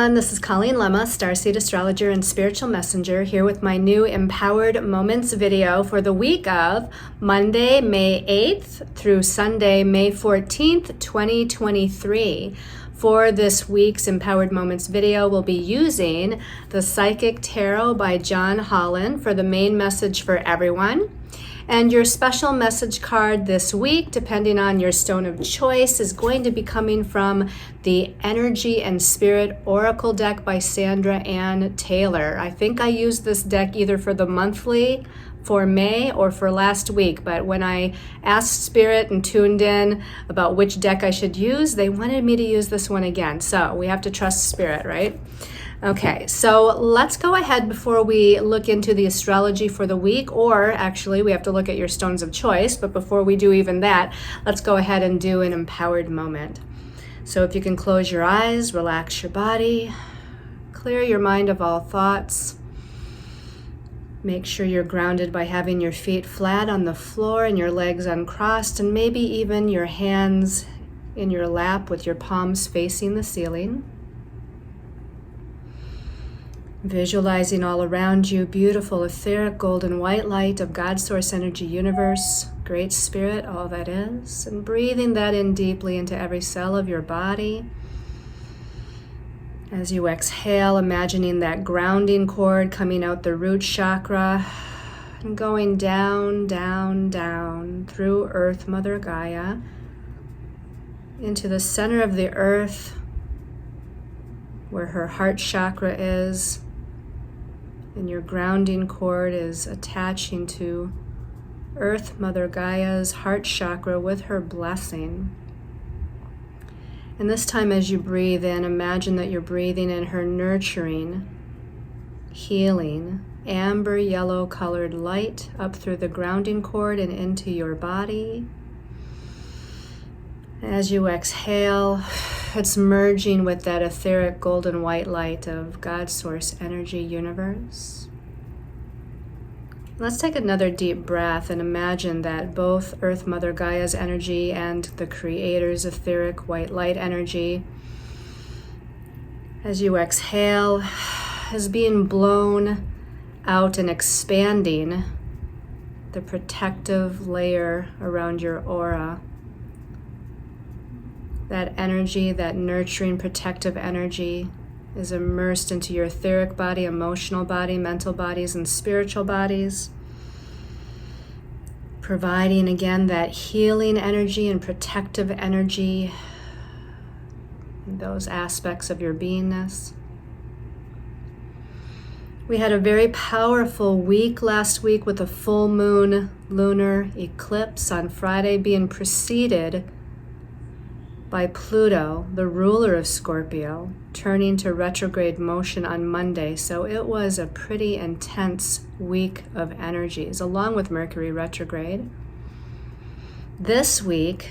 everyone, this is Colleen Lemma, Starseed Astrologer and Spiritual Messenger, here with my new Empowered Moments video for the week of Monday, May 8th through Sunday, May 14th, 2023. For this week's Empowered Moments video, we'll be using the Psychic Tarot by John Holland for the main message for everyone. And your special message card this week, depending on your stone of choice, is going to be coming from the Energy and Spirit Oracle deck by Sandra Ann Taylor. I think I used this deck either for the monthly for May or for last week, but when I asked Spirit and tuned in about which deck I should use, they wanted me to use this one again. So we have to trust Spirit, right? Okay, so let's go ahead before we look into the astrology for the week, or actually we have to look at your stones of choice, but before we do even that, let's go ahead and do an empowered moment. So if you can close your eyes, relax your body, clear your mind of all thoughts. Make sure you're grounded by having your feet flat on the floor and your legs uncrossed, and maybe even your hands in your lap with your palms facing the ceiling. Visualizing all around you beautiful etheric golden white light of God Source Energy Universe, Great Spirit, all that is, and breathing that in deeply into every cell of your body. As you exhale, imagining that grounding cord coming out the root chakra and going down, down, down through Earth, Mother Gaia, into the center of the earth where her heart chakra is. And your grounding cord is attaching to Earth, Mother Gaia's heart chakra with her blessing. And this time as you breathe in, imagine that you're breathing in her nurturing, healing, amber yellow colored light up through the grounding cord and into your body. As you exhale, it's merging with that etheric golden white light of God Source Energy Universe. Let's take another deep breath and imagine that both Earth Mother Gaia's energy and the Creator's etheric white light energy, as you exhale, is being blown out and expanding the protective layer around your aura. That energy, that nurturing, protective energy is immersed into your etheric body, emotional body, mental bodies, and spiritual bodies, providing again that healing energy and protective energy in those aspects of your beingness. We had a very powerful week last week with a full moon lunar eclipse on Friday being preceded by Pluto, the ruler of Scorpio, turning to retrograde motion on Monday. So it was a pretty intense week of energies, along with Mercury retrograde. This week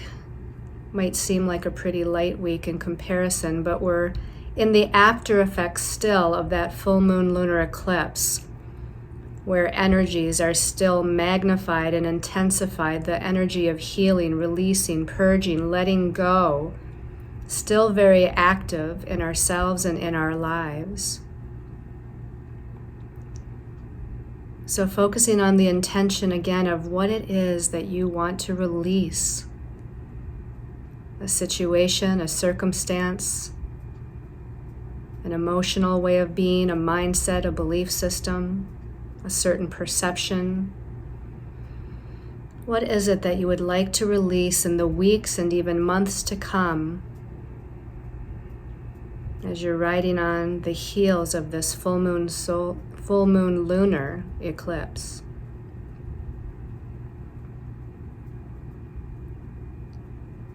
might seem like a pretty light week in comparison, but we're in the after effects still of that full moon lunar eclipse, where energies are still magnified and intensified, the energy of healing, releasing, purging, letting go, still very active in ourselves and in our lives. So focusing on the intention again of what it is that you want to release, a situation, a circumstance, an emotional way of being, a mindset, a belief system, a certain perception. What is it that you would like to release in the weeks and even months to come as you're riding on the heels of this full moon lunar eclipse?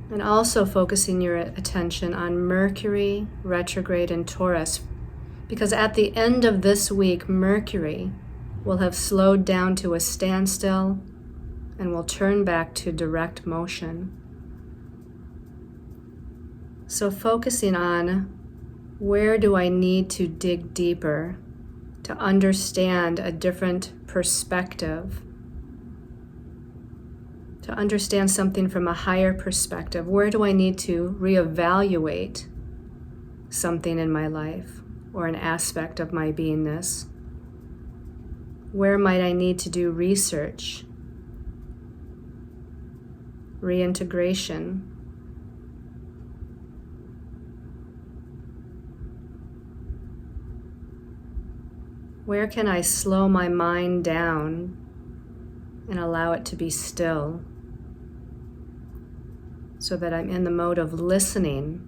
And also focusing your attention on Mercury retrograde in Taurus, because at the end of this week, Mercury will have slowed down to a standstill and will turn back to direct motion. So focusing on where do I need to dig deeper to understand a different perspective, to understand something from a higher perspective. Where do I need to reevaluate something in my life? or an aspect of my beingness? Where might I need to do research, reintegration? Where can I slow my mind down and allow it to be still so that I'm in the mode of listening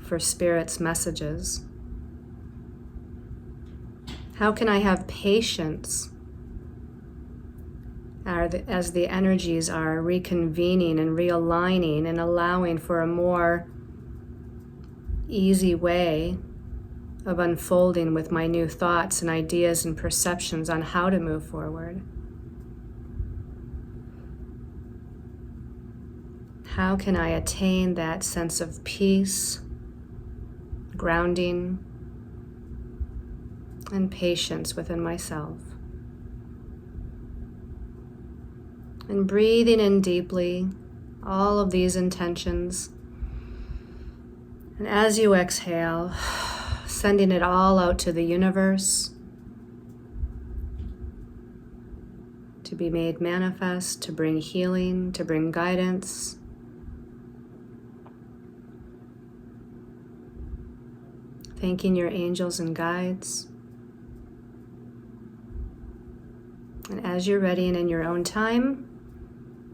for Spirit's messages? How can I have patience as the energies are reconvening and realigning and allowing for a more easy way of unfolding with my new thoughts and ideas and perceptions on how to move forward? How can I attain that sense of peace, grounding, and patience within myself? And breathing in deeply all of these intentions. And as you exhale, sending it all out to the universe to be made manifest, to bring healing, to bring guidance. Thanking your angels and guides. And as you're ready and in your own time,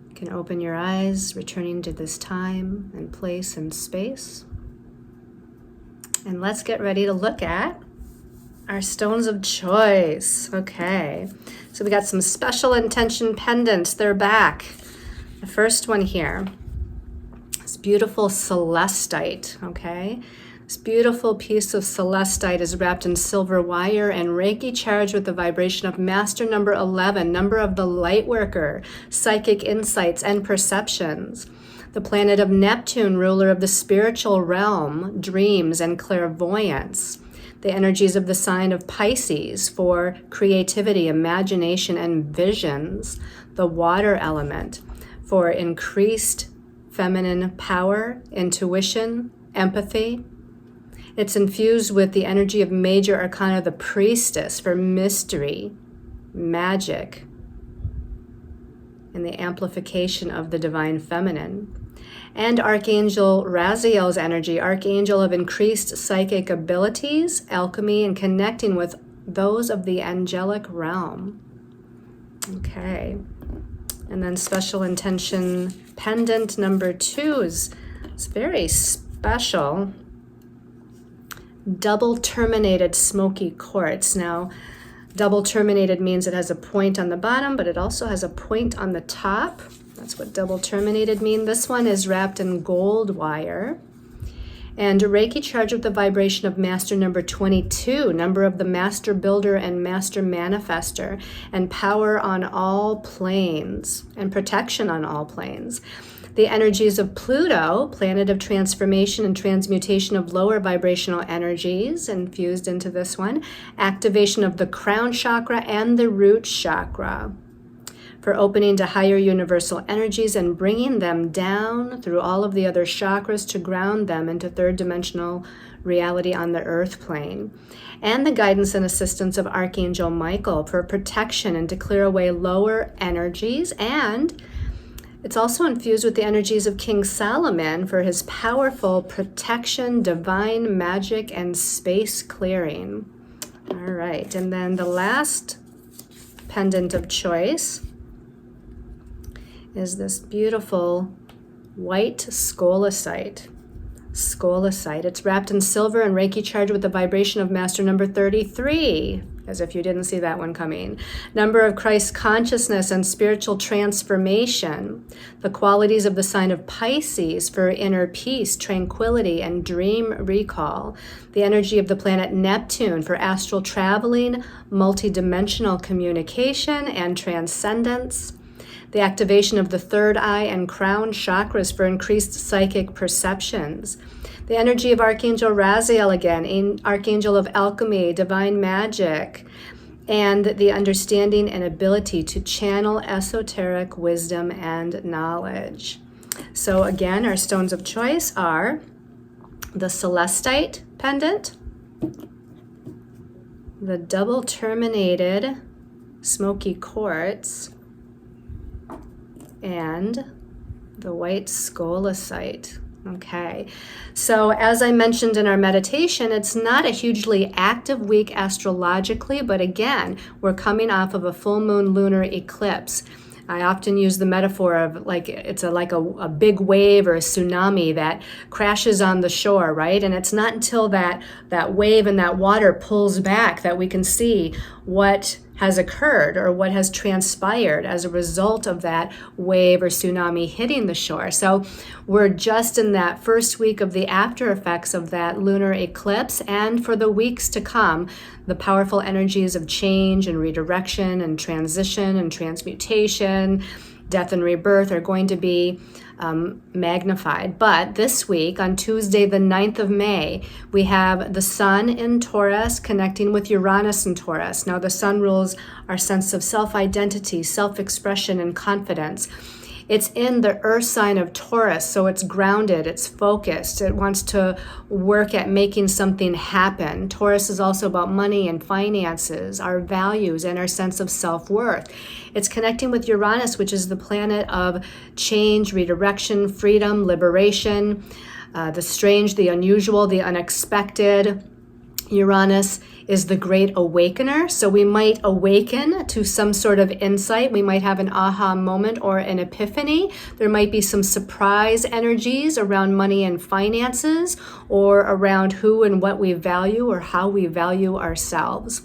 you can open your eyes, returning to this time and place and space. And let's get ready to look at our stones of choice. Okay, so we got some special intention pendants. They're back. The first one here, this beautiful celestite, okay? This beautiful piece of celestite is wrapped in silver wire and Reiki charged with the vibration of Master number 11, number of the light worker, psychic insights and perceptions. The planet of Neptune, ruler of the spiritual realm, dreams and clairvoyance. The energies of the sign of Pisces for creativity, imagination, and visions. The water element for increased feminine power, intuition, empathy. It's infused with the energy of major arcana, the priestess, for mystery, magic, and the amplification of the divine feminine. And Archangel Raziel's energy, archangel of increased psychic abilities, alchemy, and connecting with those of the angelic realm. Okay. And then special intention pendant number 2 is very special. Double terminated smoky quartz. Now, double terminated means it has a point on the bottom, but it also has a point on the top. That's what double terminated mean. This one is wrapped in gold wire. And Reiki charged with the vibration of Master number 22, number of the Master Builder and Master Manifester, and power on all planes, and protection on all planes. The energies of Pluto, planet of transformation and transmutation of lower vibrational energies, infused into this one. Activation of the crown chakra and the root chakra for opening to higher universal energies and bringing them down through all of the other chakras to ground them into third dimensional reality on the earth plane. And the guidance and assistance of Archangel Michael for protection and to clear away lower energies. And it's also infused with the energies of King Solomon for his powerful protection, divine magic, and space clearing. All right, and then the last pendant of choice is this beautiful white scolecite. Scolecite. It's wrapped in silver and Reiki charged with the vibration of Master number 33, as if you didn't see that one coming. Number of Christ consciousness and spiritual transformation. The qualities of the sign of Pisces for inner peace, tranquility, and dream recall. The energy of the planet Neptune for astral traveling, multidimensional communication, and transcendence. The activation of the third eye and crown chakras for increased psychic perceptions. The energy of Archangel Raziel again, archangel of alchemy, divine magic, and the understanding and ability to channel esoteric wisdom and knowledge. So again, our stones of choice are the celestite pendant, the double terminated smoky quartz, and the white scolecite. Okay, so as I mentioned in our meditation, it's not a hugely active week astrologically, but again, we're coming off of a full moon lunar eclipse. I often use the metaphor of like it's like a big wave or a tsunami that crashes on the shore, right? And it's not until that wave and that water pulls back that we can see what has occurred or what has transpired as a result of that wave or tsunami hitting the shore. So we're just in that first week of the after effects of that lunar eclipse, and for the weeks to come, the powerful energies of change and redirection and transition and transmutation, death and rebirth are going to be magnified. But this week, on Tuesday, the 9th of May, we have the Sun in Taurus connecting with Uranus in Taurus. Now, the Sun rules our sense of self-identity, self-expression, and confidence. It's in the earth sign of Taurus, so it's grounded, it's focused, it wants to work at making something happen. Taurus is also about money and finances, our values, and our sense of self-worth. It's connecting with Uranus, which is the planet of change, redirection, freedom, liberation, the strange, the unusual, the unexpected. Uranus is the Great Awakener, so we might awaken to some sort of insight. We might have an aha moment or an epiphany. There might be some surprise energies around money and finances, or around who and what we value or how we value ourselves.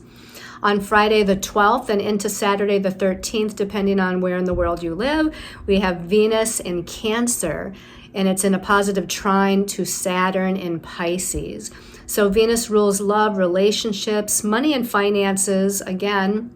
On Friday the 12th and into Saturday the 13th, depending on where in the world you live, we have Venus in Cancer, and it's in a positive trine to Saturn in Pisces. So Venus rules love, relationships, money and finances, again,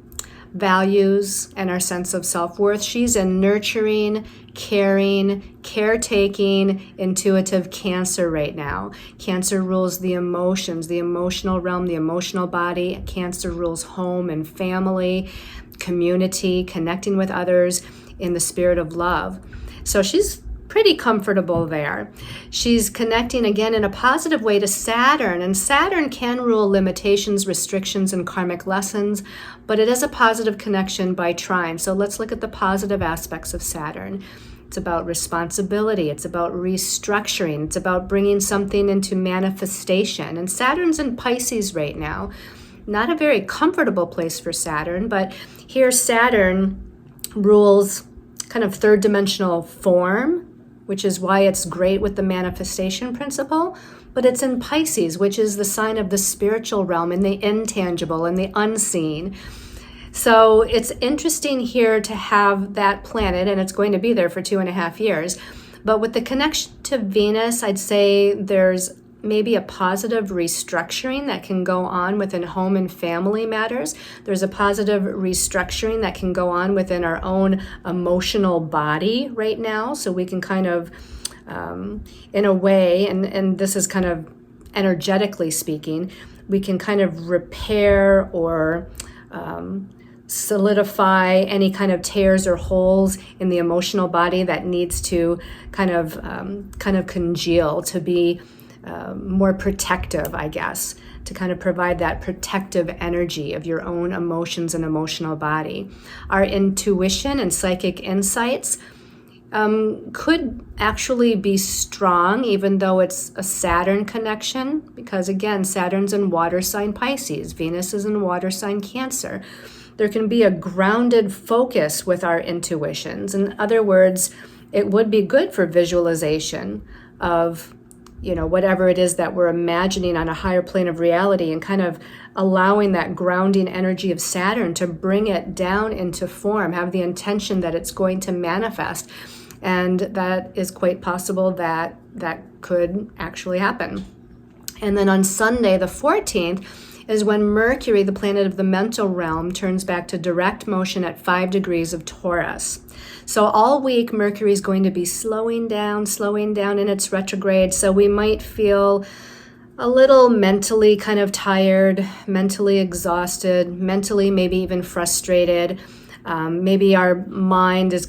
values, and our sense of self-worth. She's in nurturing, caring, caretaking, intuitive Cancer right now. Cancer rules the emotions, the emotional realm, the emotional body. Cancer rules home and family, community, connecting with others in the spirit of love. So she's pretty comfortable there. She's connecting again in a positive way to Saturn, and Saturn can rule limitations, restrictions, and karmic lessons, but it is a positive connection by trine. So let's look at the positive aspects of Saturn. It's about responsibility. It's about restructuring. It's about bringing something into manifestation. And Saturn's in Pisces right now. Not a very comfortable place for Saturn, but here Saturn rules kind of third dimensional form, which is why it's great with the manifestation principle, but it's in Pisces, which is the sign of the spiritual realm and the intangible and the unseen. So it's interesting here to have that planet, and it's going to be there for 2.5 years. But with the connection to Venus, I'd say there's maybe a positive restructuring that can go on within home and family matters. There's a positive restructuring that can go on within our own emotional body right now. So we can kind of, in a way, and this is kind of energetically speaking, we can kind of repair or solidify any kind of tears or holes in the emotional body that needs to kind of congeal to be more protective, I guess, to kind of provide that protective energy of your own emotions and emotional body. Our intuition and psychic insights could actually be strong, even though it's a Saturn connection, because again, Saturn's in water sign Pisces, Venus is in water sign Cancer. There can be a grounded focus with our intuitions. In other words, it would be good for visualization of whatever it is that we're imagining on a higher plane of reality, and kind of allowing that grounding energy of Saturn to bring it down into form, have the intention that it's going to manifest. And that is quite possible that could actually happen. And then on Sunday, the 14th, is when Mercury, the planet of the mental realm, turns back to direct motion at 5 degrees of Taurus. So all week, Mercury is going to be slowing down in its retrograde. So we might feel a little mentally kind of tired, mentally exhausted, mentally maybe even frustrated. Maybe our mind is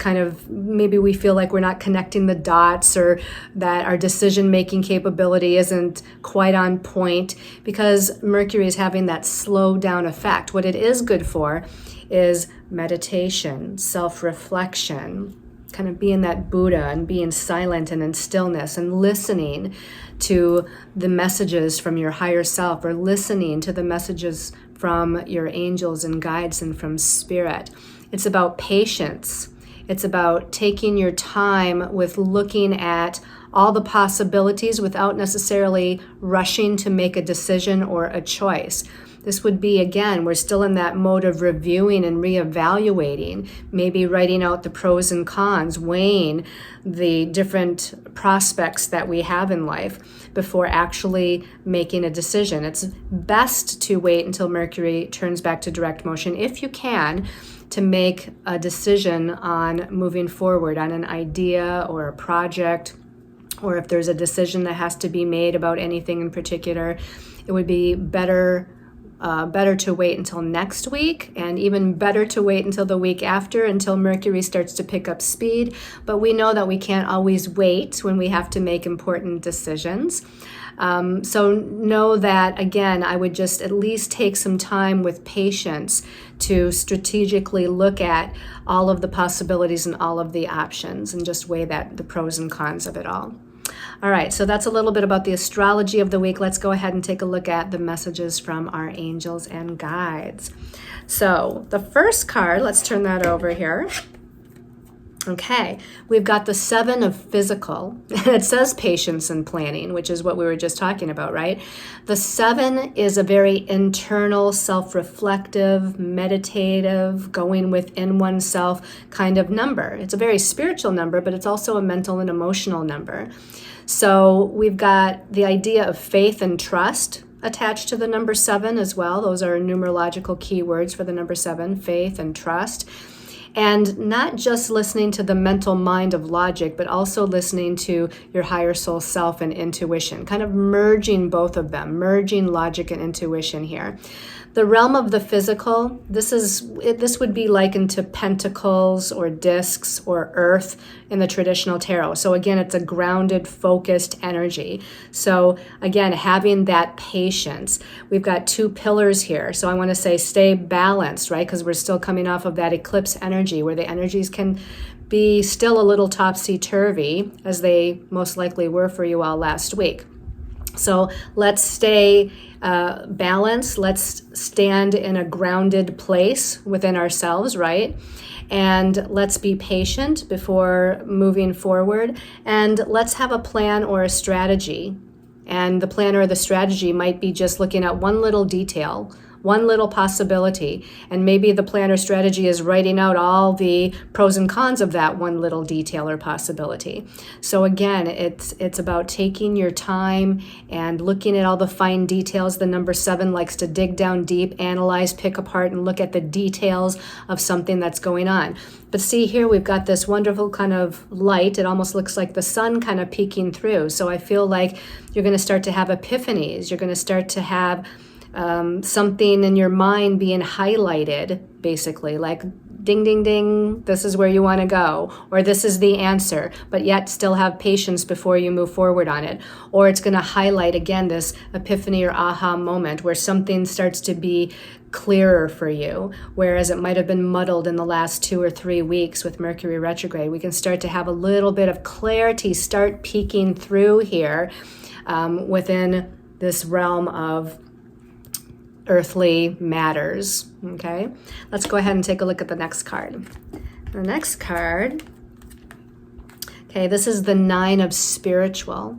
maybe we feel like we're not connecting the dots, or that our decision-making capability isn't quite on point, because Mercury is having that slow down effect. What it is good for is meditation, self-reflection, kind of being that Buddha and being silent and in stillness and listening to the messages from your higher self, or listening to the messages from your angels and guides and from spirit. It's about patience. It's about taking your time with looking at all the possibilities without necessarily rushing to make a decision or a choice. This would be, again, we're still in that mode of reviewing and reevaluating, maybe writing out the pros and cons, weighing the different prospects that we have in life before actually making a decision. It's best to wait until Mercury turns back to direct motion, if you can, to make a decision on moving forward on an idea or a project, or if there's a decision that has to be made about anything in particular. It would be better to wait until next week, and even better to wait until the week after, until Mercury starts to pick up speed. But we know that we can't always wait when we have to make important decisions. So know that, again, I would just at least take some time with patience to strategically look at all of the possibilities and all of the options, and just weigh the pros and cons of it all. All right, so that's a little bit about the astrology of the week. Let's go ahead and take a look at the messages from our angels and guides. So the first card, let's turn that over here. Okay, we've got the 7 of physical. It says patience and planning, which is what we were just talking about, right? The 7 is a very internal, self-reflective, meditative, going within oneself kind of number. It's a very spiritual number, but it's also a mental and emotional number. So we've got the idea of faith and trust attached to the number 7 as well. Those are numerological keywords for the number 7, faith and trust. And not just listening to the mental mind of logic, but also listening to your higher soul self and intuition, kind of merging both of them, merging logic and intuition here. The realm of the physical, this would be likened to pentacles or discs or earth in the traditional tarot. So again, it's a grounded, focused energy. So again, having that patience. We've got 2 pillars here. So I want to say stay balanced, right? Because we're still coming off of that eclipse energy, where the energies can be still a little topsy-turvy, as they most likely were for you all last week. So let's stay balanced. Let's stand in a grounded place within ourselves, right? And let's be patient before moving forward. And let's have a plan or a strategy. And the plan or the strategy might be just looking at one little detail, one little possibility, and maybe the plan or strategy is writing out all the pros and cons of that one little detail or possibility. So again, it's about taking your time and looking at all the fine details. The number 7 likes to dig down deep, analyze, pick apart, and look at the details of something that's going on. But see here, we've got this wonderful kind of light. It almost looks like the sun kind of peeking through. So I feel like you're going to start to have epiphanies. You're going to start to have something in your mind being highlighted, basically, like ding, ding, ding, this is where you want to go, or this is the answer, but yet still have patience before you move forward on it. Or it's going to highlight, again, this epiphany or aha moment where something starts to be clearer for you, whereas it might have been muddled in the last 2 or 3 weeks with Mercury retrograde. We can start to have a little bit of clarity start peeking through here within this realm of earthly matters. Okay, let's go ahead and take a look at the next card. The next card, okay, this is the 9 of spiritual.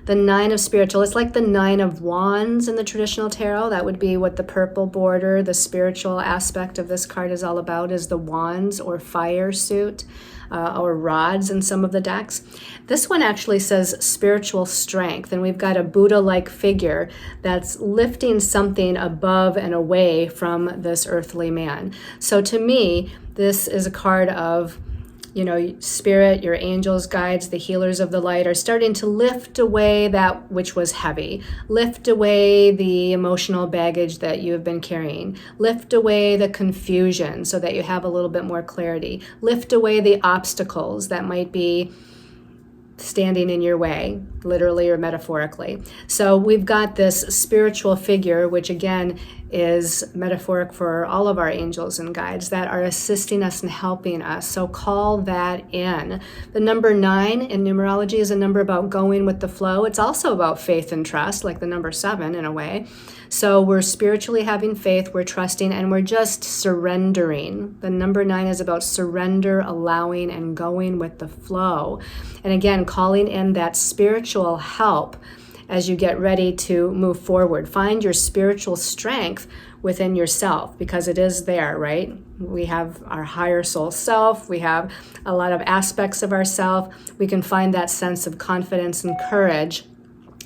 The 9 of spiritual, it's like the 9 of wands in the traditional tarot. That would be what the purple border, the spiritual aspect of this card is all about, is the wands or fire suit or rods in some of the decks. This one actually says spiritual strength, and we've got a Buddha-like figure that's lifting something above and away from this earthly man. So to me, this is a card of Spirit, your angels, guides, the healers of the light are starting to lift away that which was heavy. Lift away the emotional baggage that you have been carrying. Lift away the confusion so that you have a little bit more clarity. Lift away the obstacles that might be standing in your way, literally or metaphorically. So we've got this spiritual figure, which again is metaphoric for all of our angels and guides that are assisting us and helping us. So call that in. The number 9 in numerology is a number about going with the flow. It's also about faith and trust, like the number 7 in a way. So we're spiritually having faith, we're trusting, and we're just surrendering. The number 9 is about surrender, allowing, and going with the flow. And again, calling in that spiritual help as you get ready to move forward. Find your spiritual strength within yourself, because it is there, right? We have our higher soul self. We have a lot of aspects of ourself. We can find that sense of confidence and courage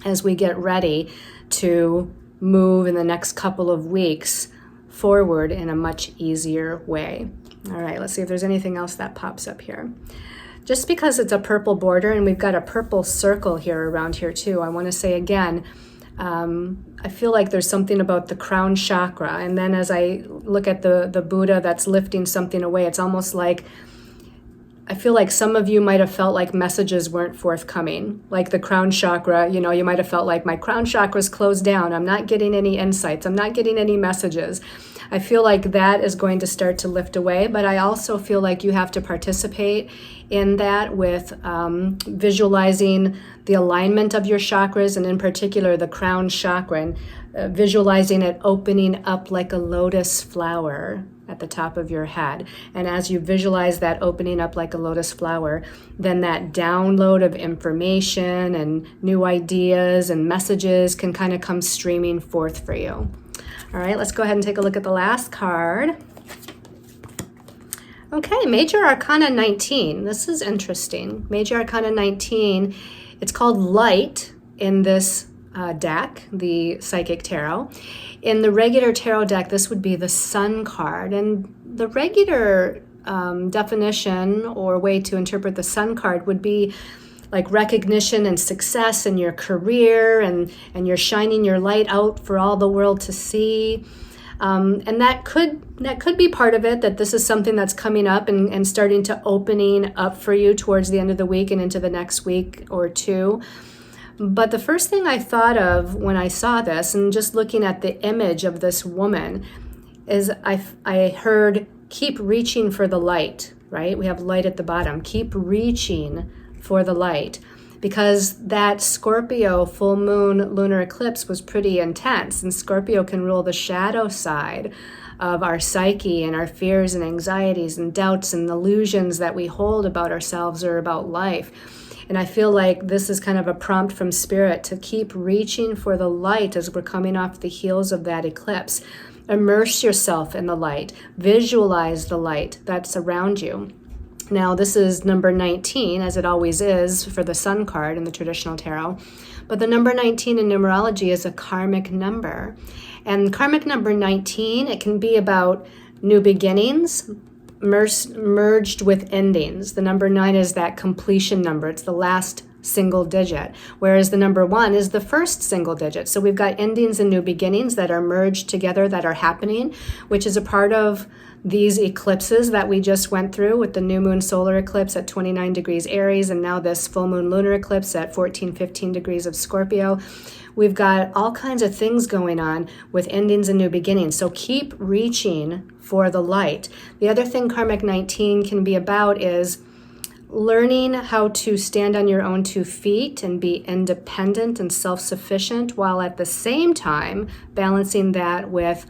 as we get ready to move in the next couple of weeks forward in a much easier way. All right, let's see if there's anything else that pops up here. Just because it's a purple border and we've got a purple circle here around here too, I want to say again, I feel like there's something about the crown chakra. And then as I look at the Buddha that's lifting something away, it's almost like, I feel like some of you might have felt like messages weren't forthcoming. Like the crown chakra, you might have felt like my crown chakra is closed down. I'm not getting any insights. I'm not getting any messages. I feel like that is going to start to lift away, but I also feel like you have to participate in that with visualizing the alignment of your chakras, and in particular the crown chakra, and visualizing it opening up like a lotus flower at the top of your head. And as you visualize that opening up like a lotus flower, then that download of information and new ideas and messages can kind of come streaming forth for you. All right, let's go ahead and take a look at the last card. Okay, Major Arcana 19. This is interesting. Major Arcana 19, it's called Light in this deck, the Psychic Tarot. In the regular tarot deck, this would be the Sun card. And the regular definition or way to interpret the Sun card would be like recognition and success in your career, and you're shining your light out for all the world to see. And that could be part of it, that this is something that's coming up and starting to opening up for you towards the end of the week and into the next week or two. But the first thing I thought of when I saw this, and just looking at the image of this woman, is I heard, keep reaching for the light, right? We have light at the bottom. Keep reaching for the light. Because that Scorpio full moon lunar eclipse was pretty intense, and Scorpio can rule the shadow side of our psyche and our fears and anxieties and doubts and illusions that we hold about ourselves or about life. And I feel like this is kind of a prompt from Spirit to keep reaching for the light as we're coming off the heels of that eclipse. Immerse yourself in the light. Visualize the light that's around you. Now, this is number 19, as it always is for the Sun card in the traditional tarot. But the number 19 in numerology is a karmic number. And karmic number 19, it can be about new beginnings merged with endings. The number 9 is that completion number. It's the last single digit, whereas the number 1 is the first single digit. So we've got endings and new beginnings that are merged together, that are happening, which is a part of these eclipses that we just went through with the new moon solar eclipse at 29 degrees Aries, and now this full moon lunar eclipse at 15 degrees of Scorpio. We've got all kinds of things going on with endings and new beginnings. So keep reaching for the light. The other thing karmic 19 can be about is learning how to stand on your own 2 feet and be independent and self-sufficient, while at the same time balancing that with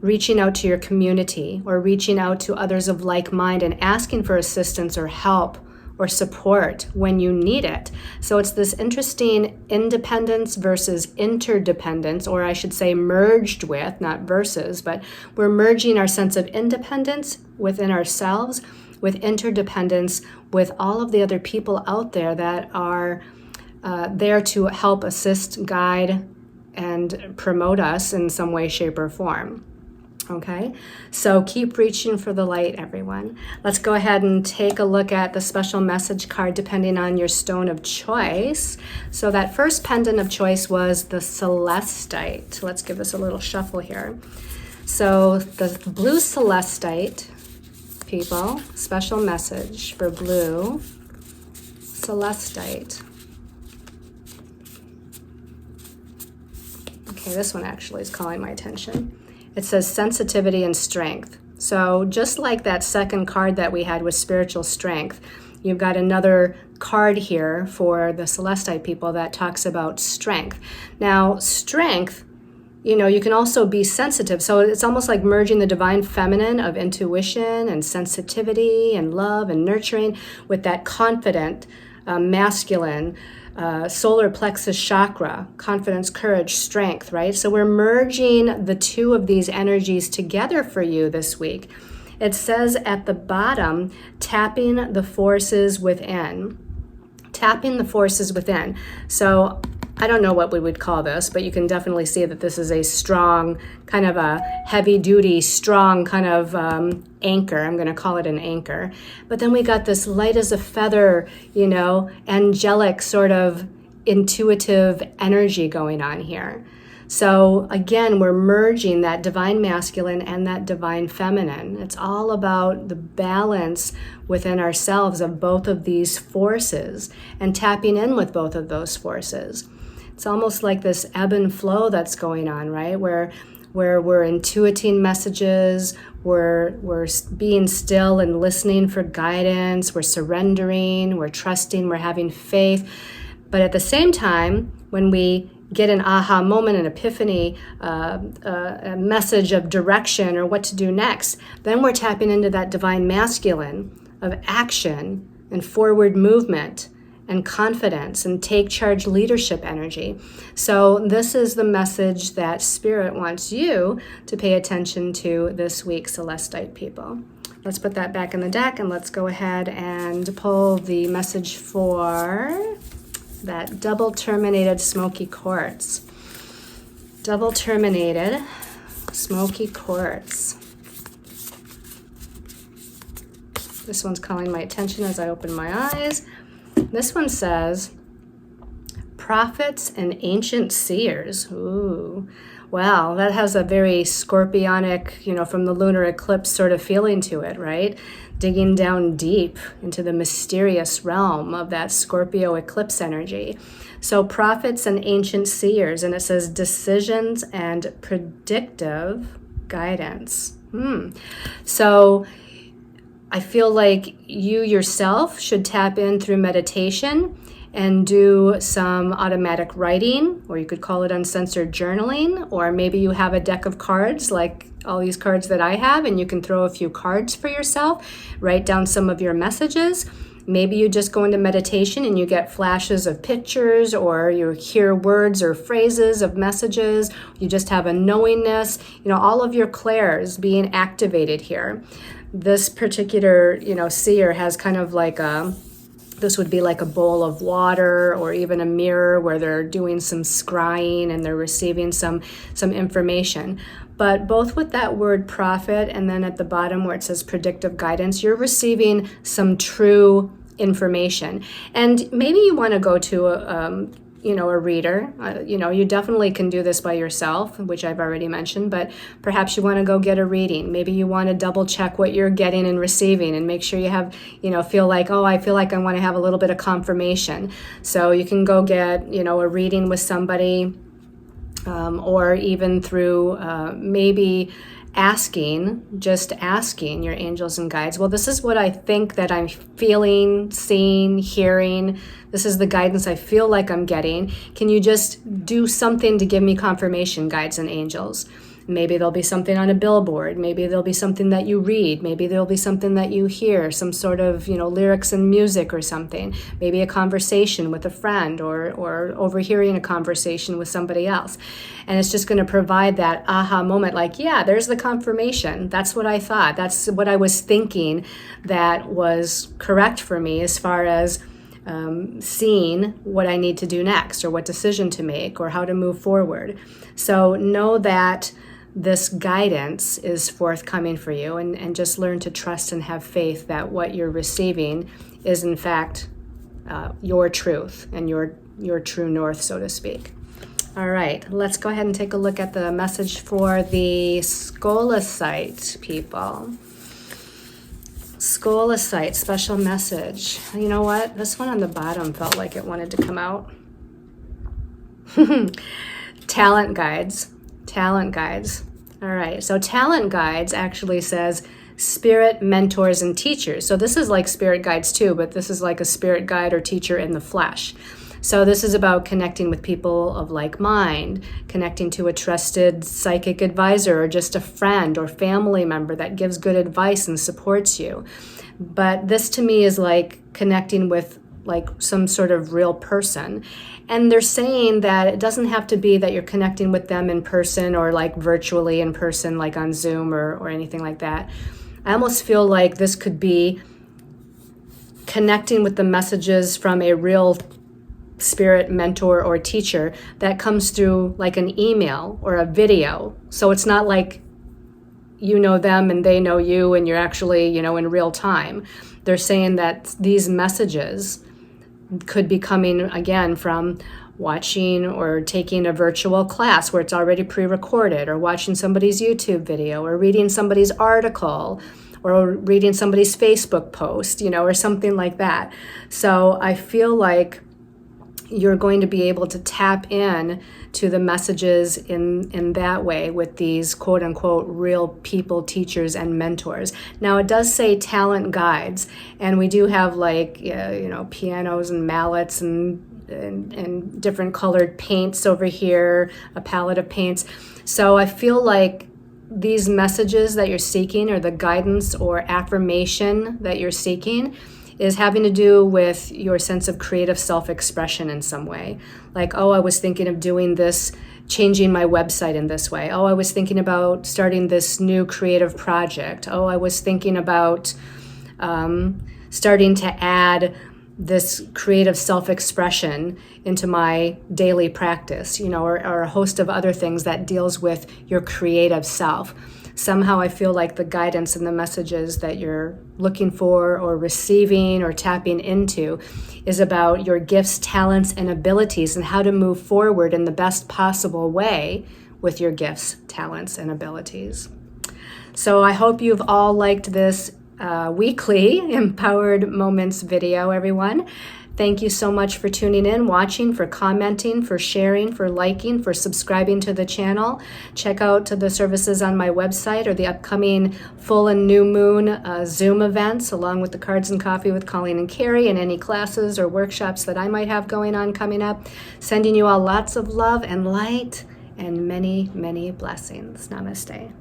reaching out to your community or reaching out to others of like mind and asking for assistance or help or support when you need it. So it's this interesting independence versus interdependence, or I should say merged with, not versus, but we're merging our sense of independence within ourselves with interdependence with all of the other people out there that are there to help assist, guide, and promote us in some way, shape, or form. Okay, so keep reaching for the light, everyone. Let's go ahead and take a look at the special message card depending on your stone of choice. So that first pendant of choice was the celestite. Let's give this a little shuffle here. So the blue celestite, people, special message for blue celestite. Okay, this one actually is calling my attention. It says sensitivity and strength. So just like that second card that we had with spiritual strength, you've got another card here for the celestite people that talks about strength. Now, strength, you can also be sensitive. So it's almost like merging the divine feminine of intuition and sensitivity and love and nurturing with that confident masculine solar plexus chakra, confidence, courage, strength, right? So we're merging the two of these energies together for you this week. It says at the bottom, tapping the forces within. Tapping the forces within. So I don't know what we would call this, but you can definitely see that this is a strong, kind of a heavy-duty, strong kind of anchor. I'm going to call it an anchor. But then we got this light as a feather, angelic sort of intuitive energy going on here. So again, we're merging that divine masculine and that divine feminine. It's all about the balance within ourselves of both of these forces and tapping in with both of those forces. It's almost like this ebb and flow that's going on, right? Where we're intuiting messages, we're being still and listening for guidance, we're surrendering, we're trusting, we're having faith. But at the same time, when we get an aha moment, an epiphany, a message of direction or what to do next, then we're tapping into that divine masculine of action and forward movement and confidence and take charge leadership energy. So this is the message that Spirit wants you to pay attention to this week, Celestite people. Let's put that back in the deck and let's go ahead and pull the message for that double terminated smoky quartz. Double terminated smoky quartz. This one's calling my attention as I open my eyes. This one says, prophets and ancient seers. Ooh, wow, that has a very scorpionic, from the lunar eclipse sort of feeling to it, right? Digging down deep into the mysterious realm of that Scorpio eclipse energy. So prophets and ancient seers, and it says decisions and predictive guidance. So I feel like you yourself should tap in through meditation and do some automatic writing, or you could call it uncensored journaling, or maybe you have a deck of cards like all these cards that I have, and you can throw a few cards for yourself, write down some of your messages. Maybe you just go into meditation and you get flashes of pictures, or you hear words or phrases of messages. You just have a knowingness, all of your clairs being activated here. This particular, seer has kind of like this would be like a bowl of water or even a mirror where they're doing some scrying and they're receiving some information. But both with that word prophet and then at the bottom where it says predictive guidance, you're receiving some true information. And maybe you want to go to a reader. You definitely can do this by yourself, which I've already mentioned, but perhaps you want to go get a reading. Maybe you want to double check what you're getting and receiving and make sure you have, feel like I want to have a little bit of confirmation. So you can go get, a reading with somebody, or even through maybe just asking your angels and guides. Well, this is what I think that I'm feeling, seeing, hearing. This is the guidance I feel like I'm getting. Can you just do something to give me confirmation, guides and angels? Maybe there'll be something on a billboard. Maybe there'll be something that you read. Maybe there'll be something that you hear, some sort of, lyrics and music or something. Maybe a conversation with a friend or overhearing a conversation with somebody else. And it's just going to provide that aha moment like, yeah, there's the confirmation. That's what I thought. That's what I was thinking that was correct for me as far as seeing what I need to do next or what decision to make or how to move forward. So know that this guidance is forthcoming for you, and just learn to trust and have faith that what you're receiving is in fact your truth and your true north, so to speak. All right, let's go ahead and take a look at the message for the Scolasite people. Scolasite, special message. You know what? This one on the bottom felt like it wanted to come out. Talent guides. Talent guides. All right, so talent guides actually says spirit mentors and teachers. So this is like spirit guides too, but this is like a spirit guide or teacher in the flesh. So this is about connecting with people of like mind, connecting to a trusted psychic advisor or just a friend or family member that gives good advice and supports you. But this to me is like connecting with like some sort of real person. And they're saying that it doesn't have to be that you're connecting with them in person or like virtually in person, like on Zoom or anything like that. I almost feel like this could be connecting with the messages from a real spirit mentor or teacher that comes through like an email or a video. So it's not like you know them and they know you and you're actually, in real time. They're saying that these messages could be coming again from watching or taking a virtual class where it's already pre-recorded, or watching somebody's YouTube video, or reading somebody's article, or reading somebody's Facebook post, or something like that. So I feel like you're going to be able to tap in to the messages in that way with these quote unquote real people, teachers and mentors. Now it does say talent guides, and we do have like pianos and mallets and different colored paints over here, a palette of paints. So I feel like these messages that you're seeking, or the guidance or affirmation that you're seeking, is having to do with your sense of creative self-expression in some way. Like, oh, I was thinking of doing this, changing my website in this way. Oh, I was thinking about starting this new creative project. Oh, I was thinking about starting to add this creative self-expression into my daily practice, or a host of other things that deals with your creative self. Somehow I feel like the guidance and the messages that you're looking for or receiving or tapping into is about your gifts, talents, and abilities, and how to move forward in the best possible way with your gifts, talents, and abilities. So I hope you've all liked this weekly Empowered Moments video, everyone. Thank you so much for tuning in, watching, for commenting, for sharing, for liking, for subscribing to the channel. Check out the services on my website or the upcoming full and new moon Zoom events, along with the Cards and Coffee with Colleen and Carrie, and any classes or workshops that I might have going on coming up. Sending you all lots of love and light and many, many blessings. Namaste.